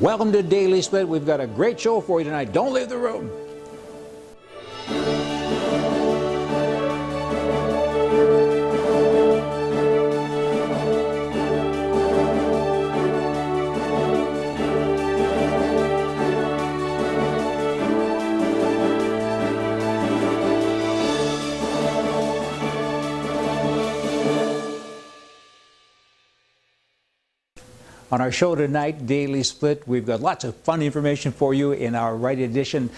Welcome to Daily Split. We've got a great show for you tonight. Don't leave the room. On our show tonight, Daily Split, we've got lots of fun information for you in our Right Edition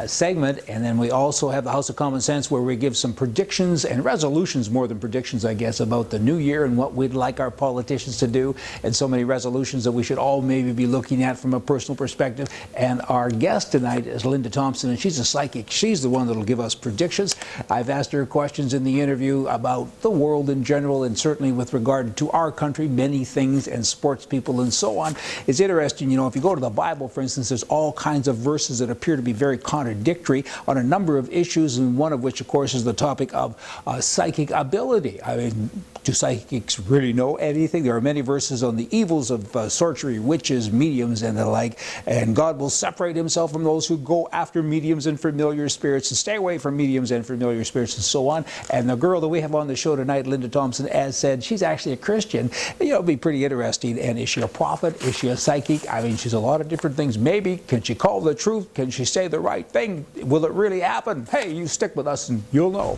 segment. And then we also have the House of Common Sense, where we give some predictions and resolutions, more than predictions, I guess, about the new year and what we'd like our politicians to do. And so many resolutions that we should all maybe be looking at from a personal perspective. And our guest tonight is Linda Thompson, and she's a psychic. She's the one that'll give us predictions. I've asked her questions in the interview about the world in general, and certainly with regard to our country, many things, and sports people and so on. It's interesting, you know, if you go to the Bible, for instance, there's all kinds of verses that appear to be very contradictory on a number of issues, and one of which, of course, is the topic of psychic ability. I mean, do psychics really know anything? There are many verses on the evils of sorcery, witches, mediums, and the like, and God will separate himself from those who go after mediums and familiar spirits, and stay away from mediums and familiar spirits, and so on. And the girl that we have on the show tonight, Linda Thompson, as said, she's actually a Christian. You know, it'd be pretty interesting. And is she a prophet? Is she a psychic? I mean, she's a lot of different things. Maybe. Can she call the truth? Can she say the right thing? Will it really happen? Hey, you stick with us and you'll know.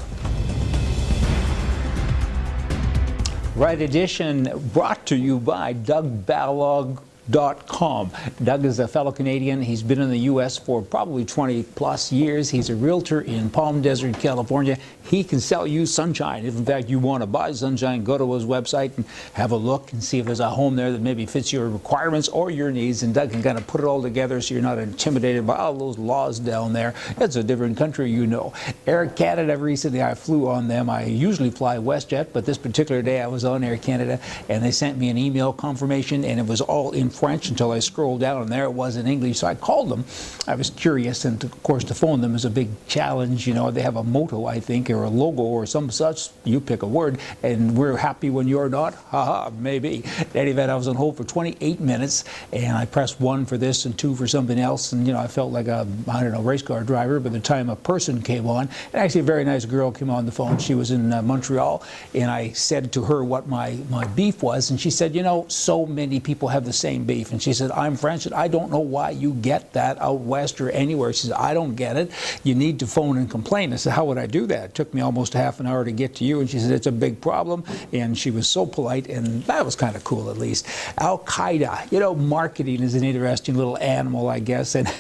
Right Edition brought to you by DougBalog.com. Doug is a fellow Canadian. He's been in the U.S. for probably 20 plus years. He's a realtor in Palm Desert, California. He can sell you sunshine. If in fact you want to buy sunshine, go to his website and have a look and see if there's a home there that maybe fits your requirements or your needs. And Doug can kind of put it all together so you're not intimidated by all those laws down there. It's a different country, you know. Air Canada, recently I flew on them. I usually fly WestJet, but this particular day I was on Air Canada, and they sent me an email confirmation, and it was all in French until I scrolled down, and there it was in English. So I called them. I was curious, and of course to phone them is a big challenge. You know, they have a motto, I think, or a logo or some such. You pick a word, and we're happy when you're not. Haha, maybe. In any event, I was on hold for 28 minutes, and I pressed 1 for this and 2 for something else, and you know, I felt like a, I don't know, race car driver. By the time a person came on, and actually a very nice girl came on the phone. She was in Montreal, and I said to her what my beef was, and she said, you know, so many people have the same beef. And she said, I'm French, and I don't know why you get that out west or anywhere. She said, I don't get it. You need to phone and complain. I said, how would I do that? It took me almost half an hour to get to you. And she said, it's a big problem. And she was so polite, and that was kind of cool, at least. Al-Qaeda, you know, marketing is an interesting little animal, I guess. And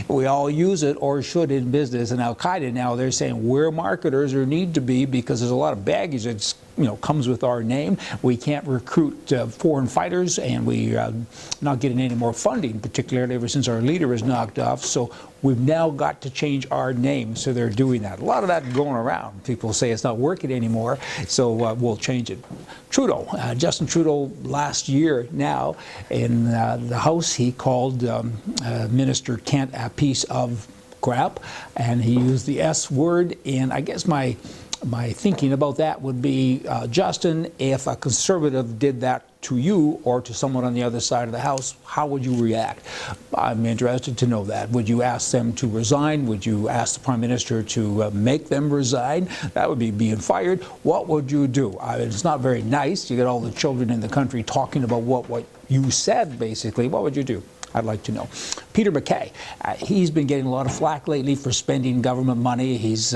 we all use it, or should, in business. And Al-Qaeda now, they're saying we're marketers, or need to be, because there's a lot of baggage that's, you know, comes with our name. We can't recruit foreign fighters, and we're not getting any more funding, particularly ever since our leader was knocked off. So we've now got to change our name. So they're doing that. A lot of that going around. People say it's not working anymore, so we'll change it. Trudeau, Justin Trudeau, last year now in the House, he called Minister Kent a piece of crap, and he used the S word. And I guess my thinking about that would be, Justin, if a conservative did that to you or to someone on the other side of the House, how would you react? I'm interested to know that. Would you ask them to resign? Would you ask the Prime Minister to make them resign? That would be being fired. What would you do? I mean, it's not very nice. You get all the children in the country talking about what you said, basically. What would you do? I'd like to know. Peter MacKay, he's been getting a lot of flack lately for spending government money. He's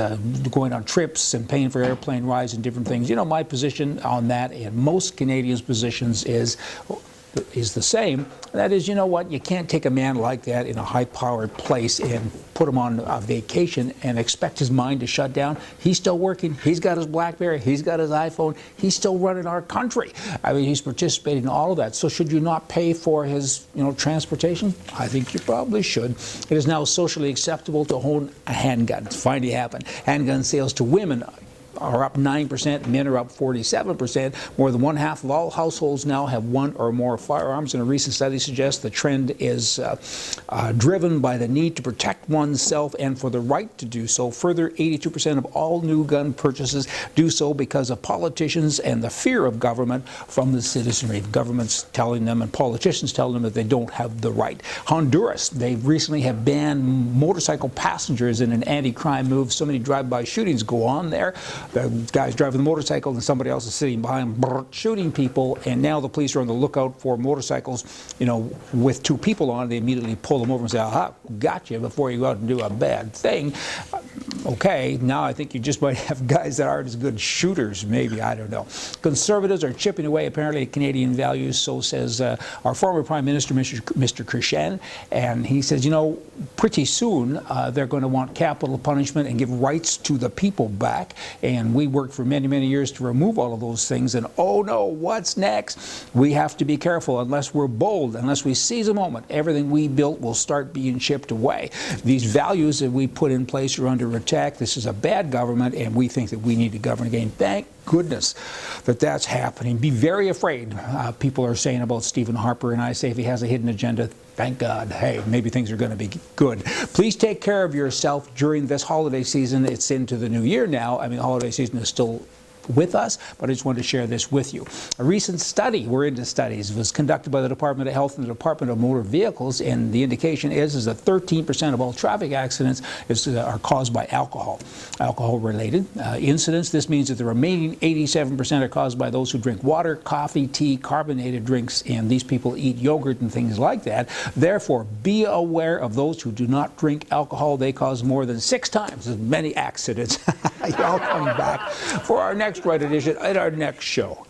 going on trips and paying for airplane rides and different things. You know, my position on that, and most Canadians' positions, is the same. That is, you know what, you can't take a man like that in a high-powered place and put him on a vacation and expect his mind to shut down. He's still working. He's got his BlackBerry. He's got his iPhone. He's still running our country. I mean, he's participating in all of that. So should you not pay for his, you know, transportation? I think you probably should. It is now socially acceptable to own a handgun. It finally happened. Handgun sales to women are up 9%, men are up 47%. More than one half of all households now have one or more firearms, and a recent study suggests the trend is driven by the need to protect oneself and for the right to do so. Further, 82% of all new gun purchases do so because of politicians and the fear of government from the citizenry. Governments telling them and politicians telling them that they don't have the right. Honduras, they recently have banned motorcycle passengers in an anti-crime move. So many drive-by shootings go on there. The guy's driving the motorcycle and somebody else is sitting behind him, shooting people, and now the police are on the lookout for motorcycles, you know, with two people on. They immediately pull them over and say, aha, gotcha, before you go out and do a bad thing. Okay, now I think you just might have guys that aren't as good shooters, maybe, I don't know. Conservatives are chipping away apparently at Canadian values, so says our former Prime Minister, Mr. Krishan, and he says, you know, pretty soon they're going to want capital punishment and give rights to the people back, and we worked for many, many years to remove all of those things, and oh no, what's next? We have to be careful. Unless we're bold, unless we seize a moment, everything we built will start being chipped away. These values that we put in place are under attack. This is a bad government, and we think that we need to govern again. Thank goodness that that's happening. Be very afraid, people are saying about Stephen Harper, and I say if he has a hidden agenda, thank God. Hey, maybe things are going to be good. Please take care of yourself during this holiday season. It's into the new year now. I mean, the holiday season is still with us, but I just wanted to share this with you. A recent study, we're into studies, was conducted by the Department of Health and the Department of Motor Vehicles, and the indication is that 13% of all traffic accidents are caused by alcohol-related incidents. This means that the remaining 87% are caused by those who drink water, coffee, tea, carbonated drinks, and these people eat yogurt and things like that. Therefore, be aware of those who do not drink alcohol. They cause more than 6 times as many accidents. Y'all coming back for our next Right Edition at our next show.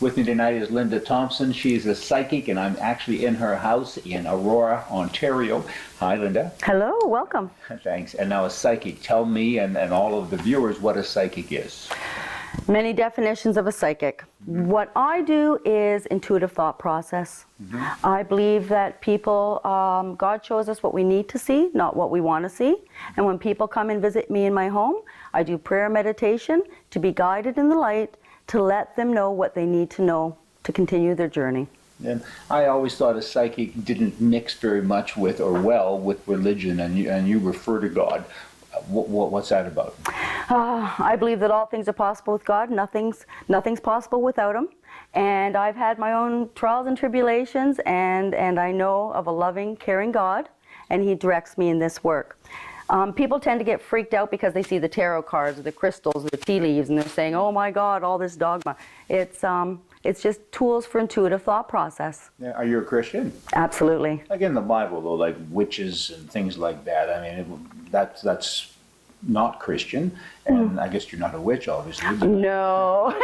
With me tonight is Linda Thompson. She is a psychic, and I'm actually in her house in Aurora, Ontario. Hi, Linda. Hello, welcome. Thanks. And now a psychic. Tell me and all of the viewers what a psychic is. Many definitions of a psychic. What I do is intuitive thought process. I believe that people, God shows us what we need to see, not what we want to see. And when people come and visit me in my home, I do prayer meditation to be guided in the light, to let them know what they need to know to continue their journey. And I always thought a psychic didn't mix very much with or well with religion, and you refer to God. What's that about? I believe that all things are possible with God. Nothing's possible without Him. And I've had my own trials and tribulations, and I know of a loving, caring God, and He directs me in this work. People tend to get freaked out because they see the tarot cards or the crystals or the tea leaves, and they're saying, oh my God, all this dogma. It's just tools for intuitive thought process. Yeah, are you a Christian? Absolutely. Like in the Bible, though, like witches and things like that. I mean, that's not Christian, and I guess you're not a witch, obviously. No.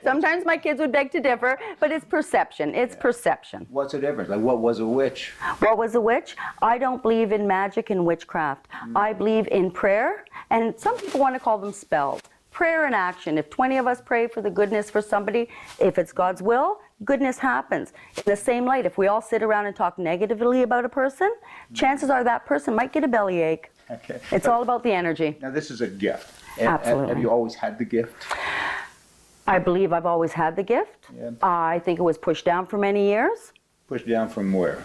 Sometimes my kids would beg to differ, but it's perception. It's perception. What's the difference? Like, what was a witch? What was a witch? I don't believe in magic and witchcraft. I believe in prayer, and some people want to call them spells. Prayer and action. If 20 of us pray for the goodness for somebody, if it's God's will, goodness happens. In the same light, if we all sit around and talk negatively about a person, chances are that person might get a bellyache. Okay. It's all about the energy. Now, this is a gift. Absolutely. Have you always had the gift? I believe I've always had the gift. Yeah. I think it was pushed down for many years. Pushed down from where?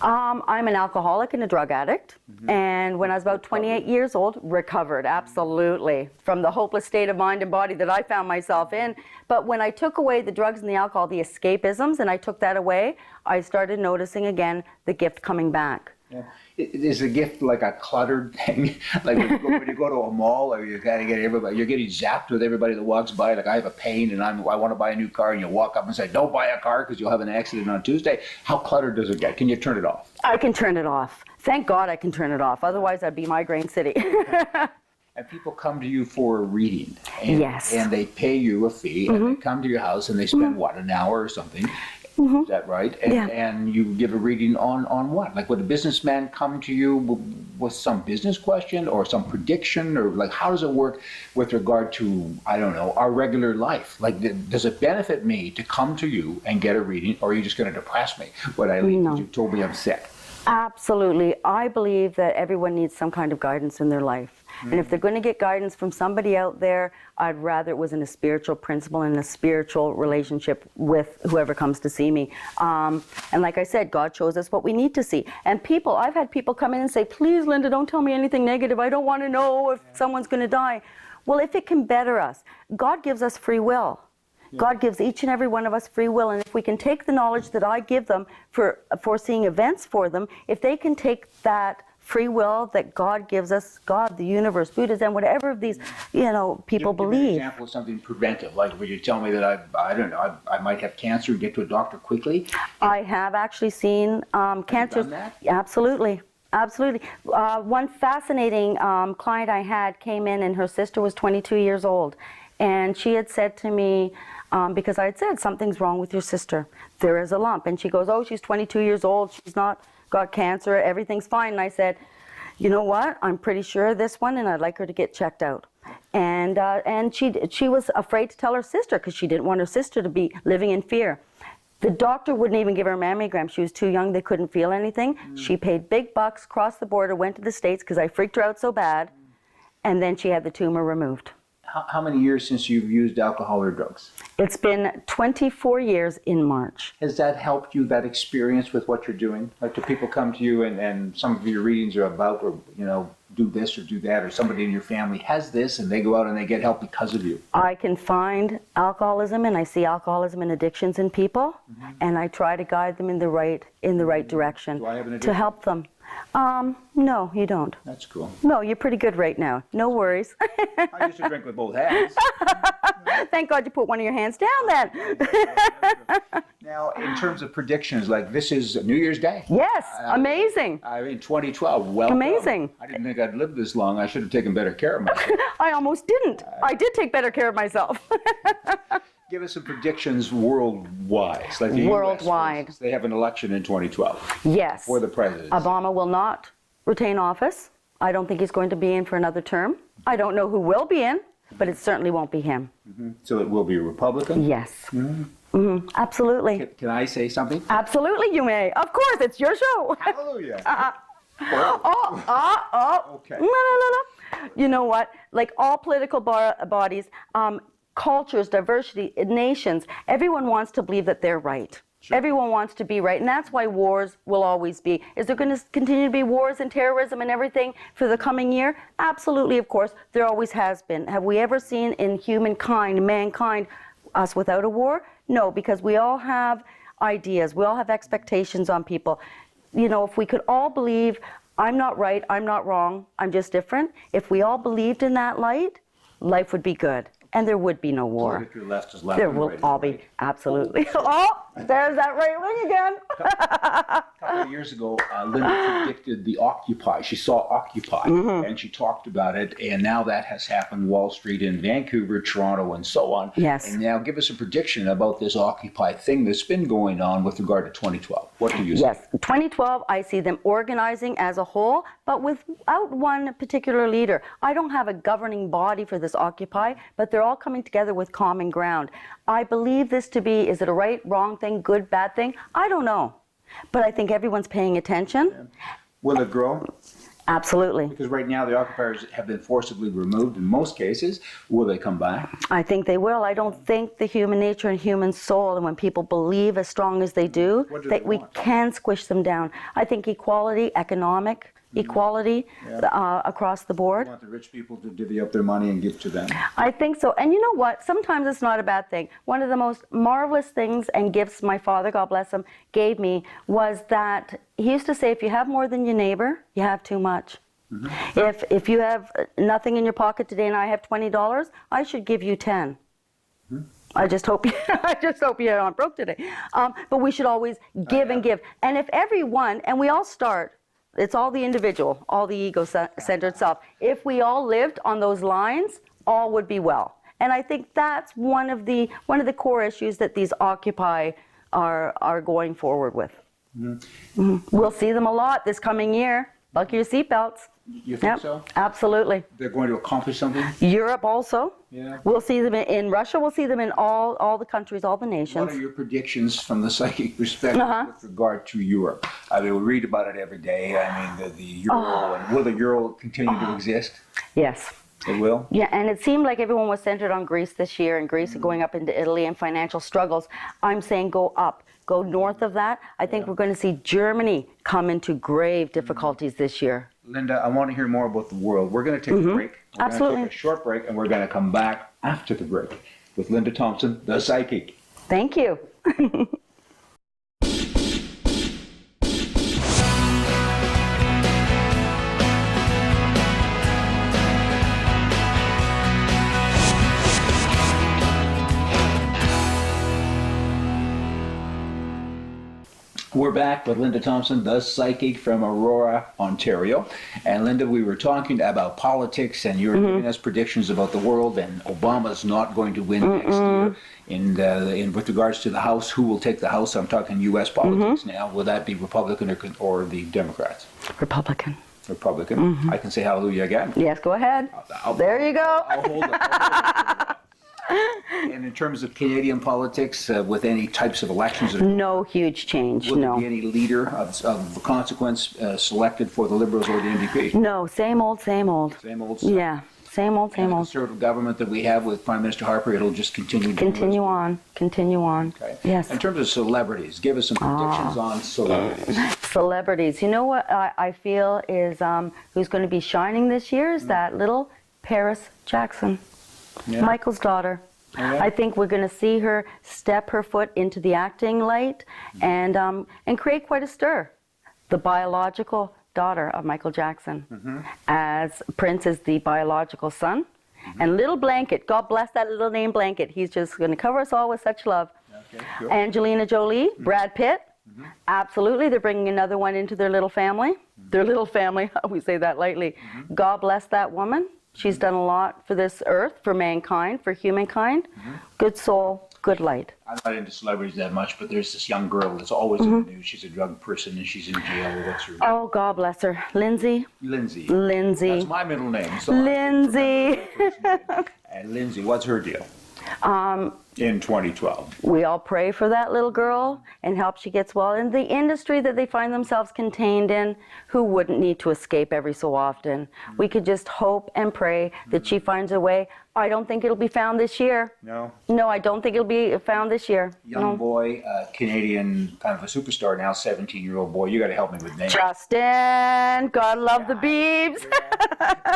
I'm an alcoholic and a drug addict, and when I was about 28 years old, recovered, absolutely, from the hopeless state of mind and body that I found myself in. But when I took away the drugs and the alcohol, the escapisms, and I took that away, I started noticing again the gift coming back. Yeah. Is a gift like a cluttered thing? Like when you go to a mall, or you gotta get everybody, you're getting zapped with everybody that walks by. Like I have a pain and I want to buy a new car, and you walk up and say, "Don't buy a car because you'll have an accident on Tuesday." How cluttered does it get? Can you turn it off? I can turn it off. Thank God I can turn it off. Otherwise, I'd be Migraine City. And people come to you for a reading. And, yes. And they pay you a fee, and they come to your house and they spend what, an hour or something? Is that right? And, yeah. And you give a reading on what? Like, would a businessman come to you with some business question or some prediction, or like how does it work with regard to, I don't know, our regular life? Like, does it benefit me to come to you and get a reading, or are you just going to depress me when I leave because you told me I'm sick? Absolutely. I believe that everyone needs some kind of guidance in their life. And if they're going to get guidance from somebody out there, I'd rather it was in a spiritual principle and a spiritual relationship with whoever comes to see me. And like I said, God shows us what we need to see. And I've had people come in and say, please, Linda, don't tell me anything negative. I don't want to know if someone's going to die. Well, if it can better us, God gives us free will. God gives each and every one of us free will, and if we can take the knowledge that I give them for foreseeing events for them, if they can take that free will that God gives us, God, the universe, Buddhism, whatever of these, people believe. Give me an example of something preventive, like would you tell me that I don't know, I might have cancer and get to a doctor quickly? I have actually seen cancers. Done that? Absolutely. Absolutely. One fascinating client I had came in, and her sister was 22 years old. And she had said to me, because I had said, something's wrong with your sister. There is a lump. And she goes, oh, she's 22 years old. She's not got cancer. Everything's fine. And I said, you know what? I'm pretty sure of this one, and I'd like her to get checked out. And she was afraid to tell her sister because she didn't want her sister to be living in fear. The doctor wouldn't even give her a mammogram. She was too young. They couldn't feel anything. She paid big bucks, crossed the border, went to the States because I freaked her out so bad. And then she had the tumor removed. How many years since you've used alcohol or drugs? It's been 24 years in March. Has that helped you, that experience with what you're doing? Like, do people come to you and some of your readings are about, or, do this or do that, or somebody in your family has this and they go out and they get help because of you? I can find alcoholism, and I see alcoholism and addictions in people, and I try to guide them in the right direction. Do I have an to addiction? help them. No, you don't. That's cool. No, you're pretty good right now. No worries. I used to drink with both hands. Thank God you put one of your hands down then. Now, in terms of predictions, like this is New Year's Day. Yes, amazing. In 2012, welcome. Amazing. I didn't think I'd live this long. I should have taken better care of myself. I almost didn't. I did take better care of myself. Give us some predictions worldwide. Like the Worldwide. US, for instance, they have an election in 2012 Yes. for the presidency. Obama will not retain office. I don't think he's going to be in for another term. I don't know who will be in, but it certainly won't be him. So it will be a Republican? Yes. Absolutely. Can I say something? Absolutely, you may. Of course, it's your show. Hallelujah. Okay. No. You know what? Like all political bodies, cultures, diversity, nations, everyone wants to believe that they're right. Sure. Everyone wants to be right, and that's why wars will always be. Is there going to continue to be wars and terrorism and everything for the coming year? Absolutely, of course. There always has been. Have we ever seen in mankind, us without a war? No, because we all have ideas. We all have expectations on people. If we could all believe, I'm not right, I'm not wrong, I'm just different. If we all believed in that light, life would be good. And there would be no war. So if your left is left, there and will right is all right. be, absolutely. Oh, there's that right wing again. A couple of years ago, Linda predicted the Occupy. She saw Occupy, and she talked about it, and now that has happened. Wall Street in Vancouver, Toronto, and so on. Yes. And now give us a prediction about this Occupy thing that's been going on with regard to 2012. What do you say? Yes, 2012, I see them organizing as a whole, but without one particular leader. I don't have a governing body for this Occupy, but they're all coming together with common ground. I believe this to be, is it a right, wrong thing, good, bad thing? I don't know. But I think everyone's paying attention. Yeah. Will it grow? Absolutely. Because right now the occupiers have been forcibly removed in most cases. Will they come back? I think they will. I don't think the human nature and human soul, and when people believe as strong as they do, that we can squish them down. I think equality, economic equality across the board. You want the rich people to divvy up their money and give to them? I think so. And you know what? Sometimes it's not a bad thing. One of the most marvelous things and gifts my father, God bless him, gave me was that he used to say, if you have more than your neighbor, you have too much. If you have nothing in your pocket today and I have $20, I should give you 10. I just hope you're not broke today. But we should always give and give. And if everyone, and we all start, it's all the individual, all the ego-centered self. If we all lived on those lines, all would be well. And I think that's one of the core issues that these Occupy are going forward with. We'll see them a lot this coming year. buckle your seatbelts. You think so? Absolutely. They're going to accomplish something? Europe also. Yeah. We'll see them in Russia. We'll see them in all the countries, all the nations. What are your predictions from the psychic perspective with regard to Europe? I mean, we read about it every day. I mean, the euro, and will the euro continue to exist? Yes. It will? Yeah, and it seemed like everyone was centered on Greece this year, and Greece going up into Italy and financial struggles. I'm saying go up. Go north of that. I think we're going to see Germany come into grave difficulties this year. Linda, I want to hear more about the world. We're going to take a break. We're Absolutely. going to take a short break, and we're going to come back after the break with Linda Thompson, the psychic. Thank you. We're back with Linda Thompson, the psychic from Aurora, Ontario. And Linda, we were talking about politics, and you were giving us predictions about the world, and Obama's not going to win next year. And with regards to the House, who will take the House? I'm talking U.S. politics now. Will that be Republican or the Democrats? Republican. Republican. I can say hallelujah again. Yes, go ahead. There you go. I'll hold it. And in terms of Canadian politics, with any types of elections, No huge change, will there no. be any leader of consequence selected for the Liberals or the NDP? No, same old, same old. Same old stuff. Yeah, same old, And same the old. Conservative government that we have with Prime Minister Harper, it'll just continue. Continue on, continue on. Okay. Yes. In terms of celebrities, give us some predictions on celebrities. Celebrities. You know what I feel is who's going to be shining this year is that little Paris Jackson, Yeah. Michael's daughter. Okay. I think we're going to see her step her foot into the acting light and create quite a stir. The biological daughter of Michael Jackson, as Prince is the biological son. And little Blanket, God bless that little name Blanket. He's just going to cover us all with such love. Okay, cool. Angelina Jolie, Brad Pitt, absolutely. They're bringing another one into their little family. Their little family, we say that lightly. God bless that woman. She's done a lot for this earth, for mankind, for humankind. Good soul, good light. I'm not into celebrities that much, but there's this young girl that's always in the news. She's a drug person and she's in jail. What's her name? Oh, God bless her. Lindsay. Lindsay. Lindsay. That's my middle name. So Lindsay. And Lindsay, what's her deal? In 2012. We all pray for that little girl and help she gets well. In the industry that they find themselves contained in, who wouldn't need to escape every so often? We could just hope and pray that she finds a way. I don't think it'll be found this year. No? No, I don't think it'll be found this year. Young boy, Canadian, kind of a superstar now, 17-year-old boy. You got to help me with names. Justin, gotta love the Biebs.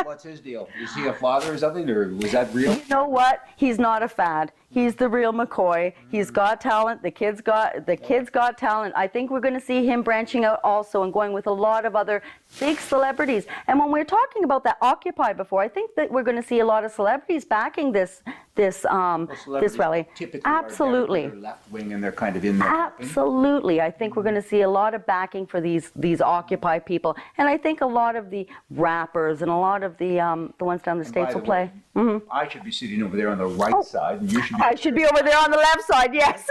What's his deal? Is he a father or something, or was that real? You know what? He's not a fad. He's the real McCoy. He's got talent. The kid's got talent. I think we're going to see him branching out also and going with a lot of other big celebrities. And when we were talking about that Occupy before, I think that we're going to see a lot of celebrities backing this rally. Typically Absolutely. They're left wing and they're kind of in there. Absolutely. I think we're going to see a lot of backing for these Occupy people. And I think a lot of the rappers and a lot of the ones down the States will play. I should be sitting over there on the right side, and you should be. I should be over there on the left side, yes.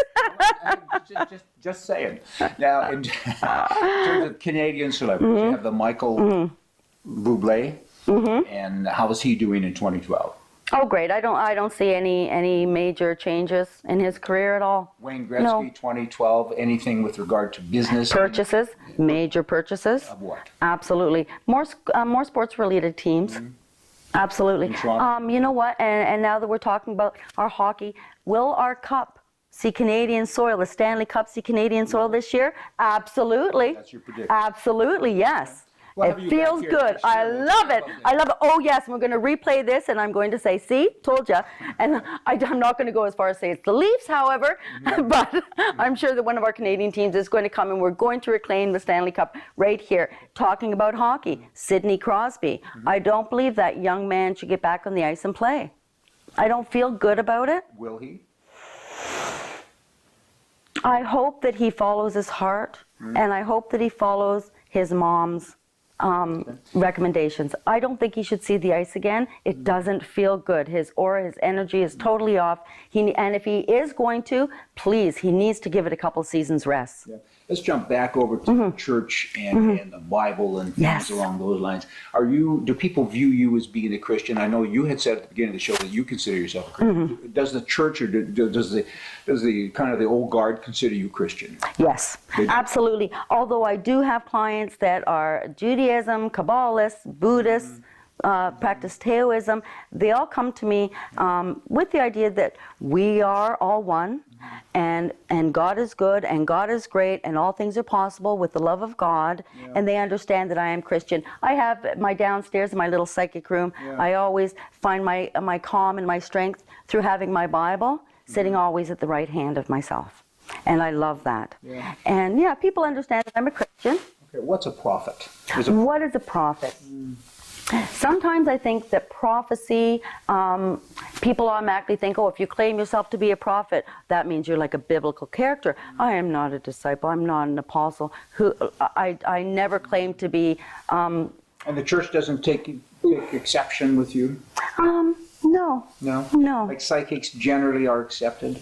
just saying. Now, in terms of Canadian celebrities, you have the Michael Bublé, and how is he doing in 2012? Oh, great. I don't see any major changes in his career at all. Wayne Gretzky, No. 2012, anything with regard to business? Purchases, major purchases. Of what? Absolutely. More sports-related teams. Absolutely. In Toronto? You know what? And now that we're talking about our hockey, will our cup see Canadian soil, the Stanley Cup see Canadian soil this year? Absolutely. That's your prediction. Absolutely, yes. Well, have It you feels back here? good. I love it. I love it. Oh, yes, and we're going to replay this, and I'm going to say, see, told ya. And I'm not going to go as far as say it's the Leafs, however, but I'm sure that one of our Canadian teams is going to come, and we're going to reclaim the Stanley Cup right here. Talking about hockey, Sidney Crosby. I don't believe that young man should get back on the ice and play. I don't feel good about it. Will he? I hope that he follows his heart, and I hope that he follows his mom's recommendations. I don't think he should see the ice again. It doesn't feel good. His aura, his energy is totally off. And if he is going to, please, he needs to give it a couple seasons rest. Yeah. Let's jump back over to church and the Bible and things along those lines. Do people view you as being a Christian? I know you had said at the beginning of the show that you consider yourself a Christian. Does the church or does the kind of the old guard consider you Christian? Yes, absolutely. Although I do have clients that are Judaism, Kabbalists, Buddhists, practice Taoism, they all come to me with the idea that we are all one, and God is good, and God is great, and all things are possible with the love of God, and they understand that I am Christian. I have my downstairs in my little psychic room. I always find my calm and my strength through having my Bible sitting always at the right hand of myself, and I love that. And people understand that I'm a Christian. Okay, what's a prophet? What is a prophet? Sometimes I think that prophecy, people automatically think, oh, if you claim yourself to be a prophet, that means you're like a biblical character. I am not a disciple. I'm not an apostle. I never claim to be. And the church doesn't take exception with you? No. No? No. Like psychics generally are accepted?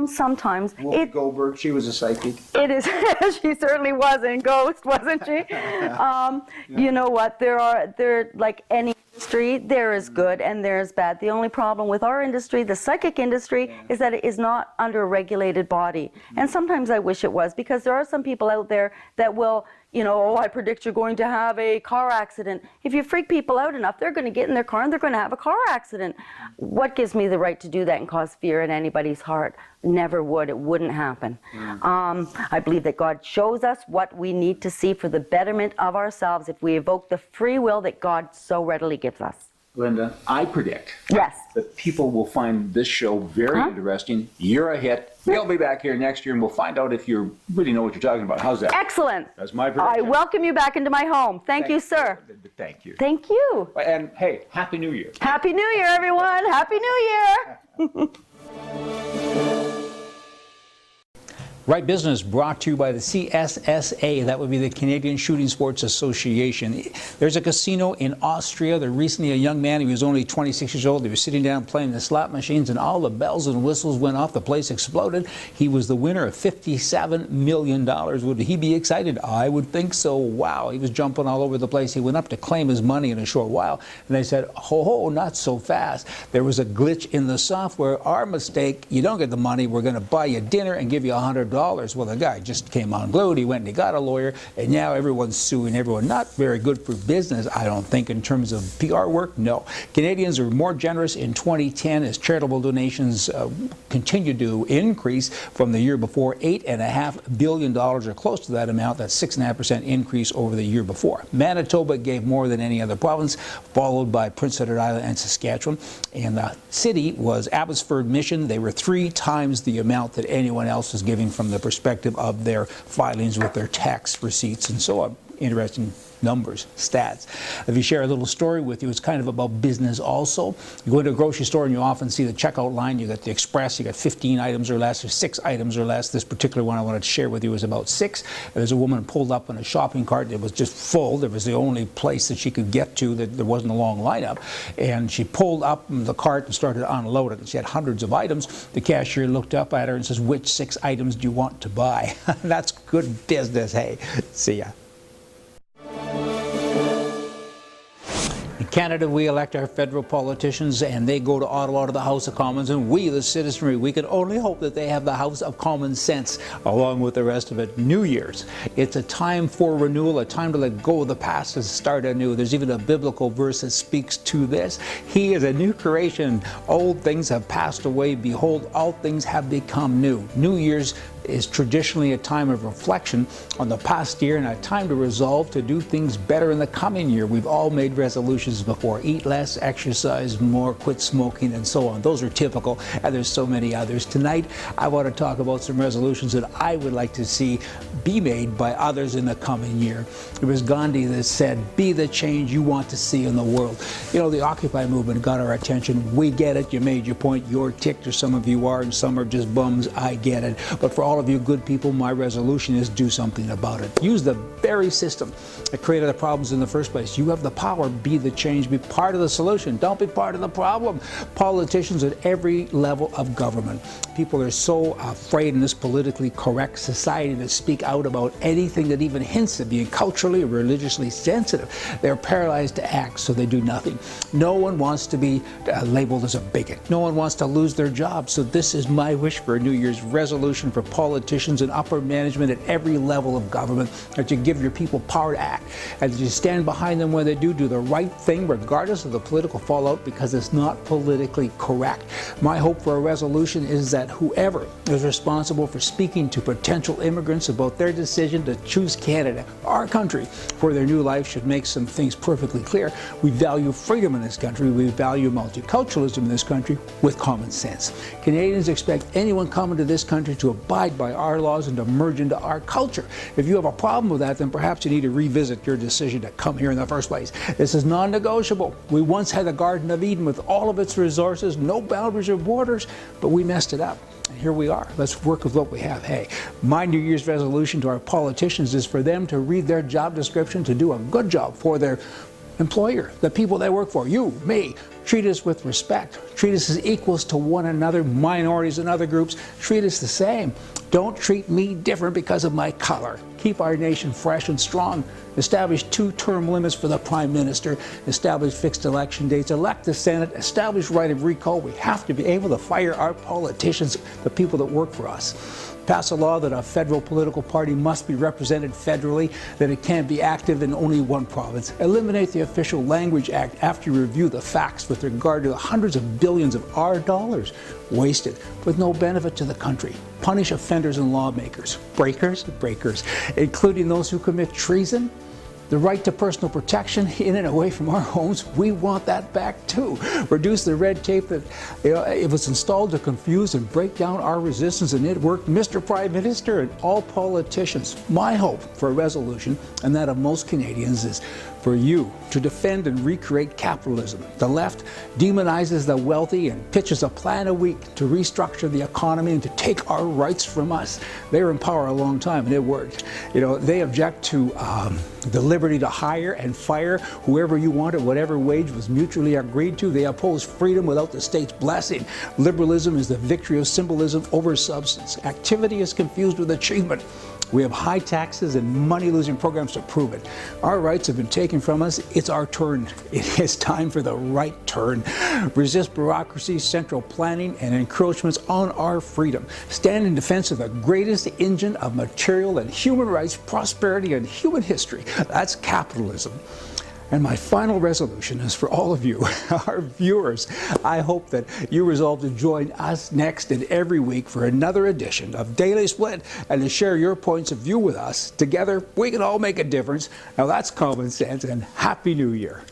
Sometimes. Whoopi Goldberg, she was a psychic. It is. She certainly was in Ghost, wasn't she? You know what? There like any industry, there is good and there is bad. The only problem with our industry, the psychic industry, is that it is not under a regulated body. And sometimes I wish it was, because there are some people out there that will, oh, I predict you're going to have a car accident. If you freak people out enough, they're going to get in their car and they're going to have a car accident. What gives me the right to do that and cause fear in anybody's heart? Never would. It wouldn't happen. I believe that God shows us what we need to see for the betterment of ourselves if we evoke the free will that God so readily gives us. Linda, I predict Yes. that people will find this show very interesting. You're a hit. They'll be back here next year and we'll find out if you really know what you're talking about. How's that? Excellent. That's my prediction. I welcome you back into my home. Thank you, sir. Thank you. Thank you. And hey, Happy New Year. Happy New Year, everyone. Happy New Year. Right Business brought to you by the CSSA, that would be the Canadian Shooting Sports Association. There's a casino in Austria. There recently a young man, he was only 26 years old, he was sitting down playing the slot machines and all the bells and whistles went off, the place exploded. He was the winner of $57 million. Would he be excited? I would think so. Wow, he was jumping all over the place. He went up to claim his money in a short while and they said, ho, not so fast. There was a glitch in the software. Our mistake, you don't get the money, we're going to buy you dinner and give you $100. Well, the guy just came unglued. He went and he got a lawyer, and now everyone's suing everyone. Not very good for business, I don't think, in terms of PR work. No. Canadians are more generous in 2010 as charitable donations continue to increase from the year before. $8.5 billion, or close to that amount. That's 6.5% increase over the year before. Manitoba gave more than any other province, followed by Prince Edward Island and Saskatchewan. And the city was Abbotsford Mission. They were 3 times the amount that anyone else was giving from the perspective of their filings with their tax receipts and so on. Interesting numbers, stats. If you share a little story with you, it's kind of about business also. You go into a grocery store and you often see the checkout line. You got the express, you got 15 items or less, or 6 items or less. This particular one I wanted to share with you is about 6. There's a woman pulled up in a shopping cart that was just full. There was the only place that she could get to that there wasn't a long lineup. And she pulled up the cart and started to unload it. And she had hundreds of items. The cashier looked up at her and says, which 6 items do you want to buy? That's good business, hey. See ya. In Canada, we elect our federal politicians and they go to Ottawa to the House of Commons, and we, the citizenry, we can only hope that they have the House of Common Sense along with the rest of it. New Year's, it's a time for renewal, a time to let go of the past and start anew. There's even a biblical verse that speaks to this. He is a new creation. Old things have passed away. Behold, all things have become new. New Year's is traditionally a time of reflection on the past year and a time to resolve to do things better in the coming year. We've all made resolutions before. Eat less, exercise more, quit smoking, and so on. Those are typical, and there's so many others. Tonight, I want to talk about some resolutions that I would like to see be made by others in the coming year. It was Gandhi that said, be the change you want to see in the world. You know, the Occupy movement got our attention. We get it. You made your point. You're ticked, or some of you are, and some are just bums. I get it. But for all all of you good people, my resolution is do something about it. Use the very system that created the problems in the first place. You have the power. Be the change. Be part of the solution. Don't be part of the problem. Politicians at every level of government. People are so afraid in this politically correct society to speak out about anything that even hints at being culturally or religiously sensitive. They're paralyzed to act, so they do nothing. No one wants to be labeled as a bigot. No one wants to lose their job. So this is my wish for a New Year's resolution for politicians and upper management at every level of government, that you give your people power to act, and that you stand behind them when they do the right thing, regardless of the political fallout, because it's not politically correct. My hope for a resolution is that whoever is responsible for speaking to potential immigrants about their decision to choose Canada, our country, for their new life should make some things perfectly clear. We value freedom in this country. We value multiculturalism in this country with common sense. Canadians expect anyone coming to this country to abide by our laws and to merge into our culture. If you have a problem with that, then perhaps you need to revisit your decision to come here in the first place. This is non-negotiable. We once had the Garden of Eden with all of its resources, no boundaries or borders, but we messed it up. And here we are. Let's work with what we have. Hey, my New Year's resolution to our politicians is for them to read their job description, to do a good job for their employer, the people they work for, you, me. Treat us with respect. Treat us as equals to one another, minorities and other groups. Treat us the same. Don't treat me different because of my color. Keep our nation fresh and strong. Establish 2-term limits for the Prime Minister. Establish fixed election dates. Elect the Senate. Establish right of recall. We have to be able to fire our politicians, the people that work for us. Pass a law that a federal political party must be represented federally, that it can't be active in only one province. Eliminate the Official Language Act after you review the facts with regard to the hundreds of billions of our dollars wasted with no benefit to the country. Punish offenders and lawmakers, breakers, including those who commit treason. The right to personal protection in and away from our homes, we want that back too. Reduce the red tape that it was installed to confuse and break down our resistance, and it worked. Mr. Prime Minister and all politicians, my hope for a resolution, and that of most Canadians, is for you to defend and recreate capitalism. The left demonizes the wealthy and pitches a plan a week to restructure the economy and to take our rights from us. They were in power a long time and it worked. They object to the liberty to hire and fire whoever you want at whatever wage was mutually agreed to. They oppose freedom without the state's blessing. Liberalism is the victory of symbolism over substance. Activity is confused with achievement. We have high taxes and money-losing programs to prove it. Our rights have been taken from us. It's our turn. It is time for the right turn. Resist bureaucracy, central planning, and encroachments on our freedom. Stand in defense of the greatest engine of material and human rights, prosperity, and human history. That's capitalism. And my final resolution is for all of you, our viewers. I hope that you resolve to join us next and every week for another edition of Daily Split, and to share your points of view with us. Together, we can all make a difference. Now that's common sense, and Happy New Year.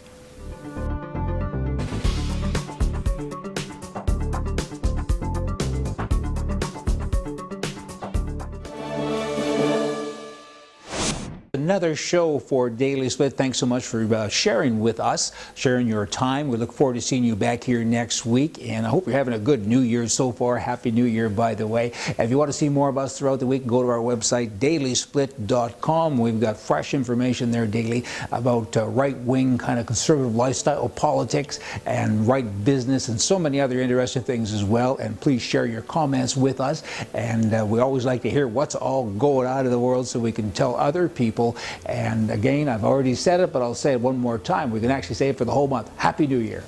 Another show for Daily Split. Thanks so much for sharing with us, sharing your time. We look forward to seeing you back here next week, and I hope you're having a good New Year so far. Happy New Year, by the way. If you want to see more of us throughout the week, go to our website, dailysplit.com. We've got fresh information there daily about right-wing kind of conservative lifestyle politics and right business and so many other interesting things as well. And please share your comments with us. And we always like to hear what's all going on in the world so we can tell other people. And again, I've already said it, but I'll say it one more time. We can actually say it for the whole month. Happy New Year.